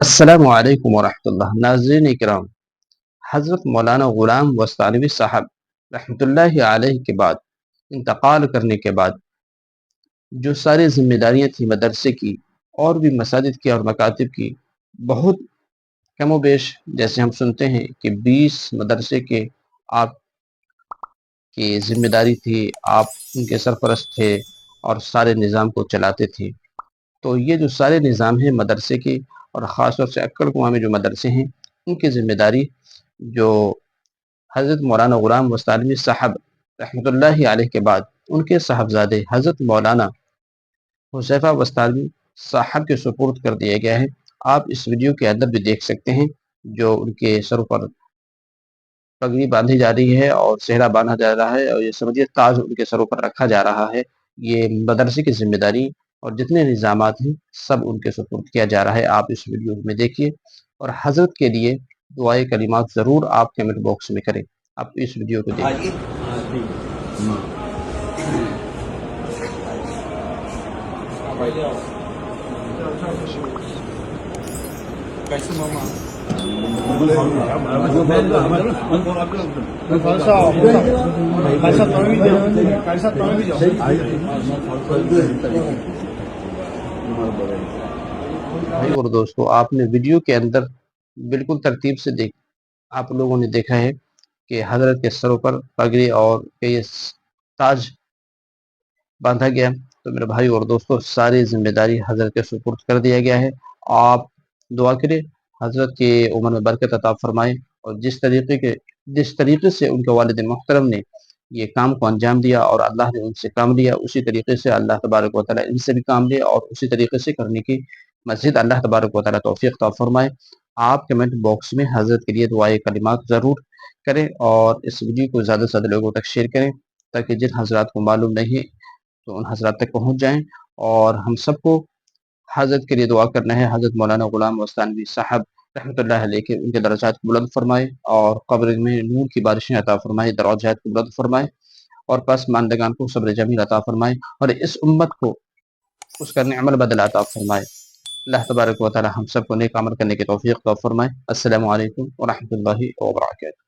السلام علیکم ورحمۃ اللہ۔ ناظرین اکرام، حضرت مولانا غلام وستانوی صاحب رحمۃ اللہ علیہ کے بعد انتقال کرنے کے بعد جو ساری ذمہ داریاں تھیں مدرسے کی اور بھی مساجد کی اور مکاتب کی، بہت کم و بیش جیسے ہم سنتے ہیں کہ 20 مدرسے کے آپ کی ذمہ داری تھی، آپ ان کے سرپرست تھے اور سارے نظام کو چلاتے تھے۔ تو یہ جو سارے نظام ہیں مدرسے کے، اور خاص طور سے اکڑ کنواں میں جو مدرسے ہیں، ان کی ذمہ داری جو حضرت مولانا غلام وستانوی صاحب رحمۃ اللہ علیہ کے بعد ان کے صاحبزادے حضرت مولانا حذیفہ وستانوی صاحب کے سپرد کر دیا گیا ہے۔ آپ اس ویڈیو کے اندر بھی دیکھ سکتے ہیں جو ان کے سر پر پگڑی باندھی جا رہی ہے اور صحرا باندھا جا رہا ہے، اور یہ سمجھیے تاج ان کے سروں پر رکھا جا رہا ہے۔ یہ مدرسے کی ذمہ داری اور جتنے نظامات ہیں سب ان کے سپرد کیا جا رہا ہے۔ آپ اس ویڈیو میں دیکھیے اور حضرت کے لیے دعائے کلمات ضرور آپ کمنٹ باکس میں کریں۔ آپ اس ویڈیو کو دیکھیے۔ بھائی اور دوستو، آپ نے ویڈیو کے اندر بالکل ترتیب سے آپ لوگوں نے دیکھا ہے کہ حضرت کے سروں پر پگڑی اور یہ تاج باندھا گیا۔ تو میرے بھائی اور دوستو، ساری ذمہ داری حضرت کے سپرد کر دیا گیا ہے۔ آپ دعا کریں حضرت کی عمر میں برکت عطا فرمائے، اور جس طریقے سے ان کے والد محترم نے یہ کام کو انجام دیا اور اللہ نے ان سے کام لیا، اسی طریقے سے اللہ تبارک و تعالیٰ ان سے بھی کام لے اور اسی طریقے سے کرنے کی مزید اللہ تبارک و تعالیٰ توفیق عطا فرمائے۔ آپ کمنٹ باکس میں حضرت کے لیے دعائے کلمات ضرور کریں اور اس ویڈیو کو زیادہ سے زیادہ لوگوں تک شیئر کریں، تاکہ جن حضرات کو معلوم نہیں تو ان حضرات تک پہنچ جائیں۔ اور ہم سب کو حضرت کے لیے دعا کرنا ہے، حضرت مولانا غلام وستانوی صاحب رحمۃ اللہ علیہ کے ان کے درجات کو بلند فرمائے اور قبر میں نور کی بارشیں عطا فرمائے، درجات کو بلند فرمائے اور پسماندگان کو صبر جمیل عطا فرمائے، اور اس امت کو اس کا نعم البدل عطا فرمائے۔ اللہ تبارک و تعالی ہم سب کو نیک عمل کرنے کی توفیق عطا فرمائے۔ السلام علیکم ورحمۃ اللہ وبرکاتہ۔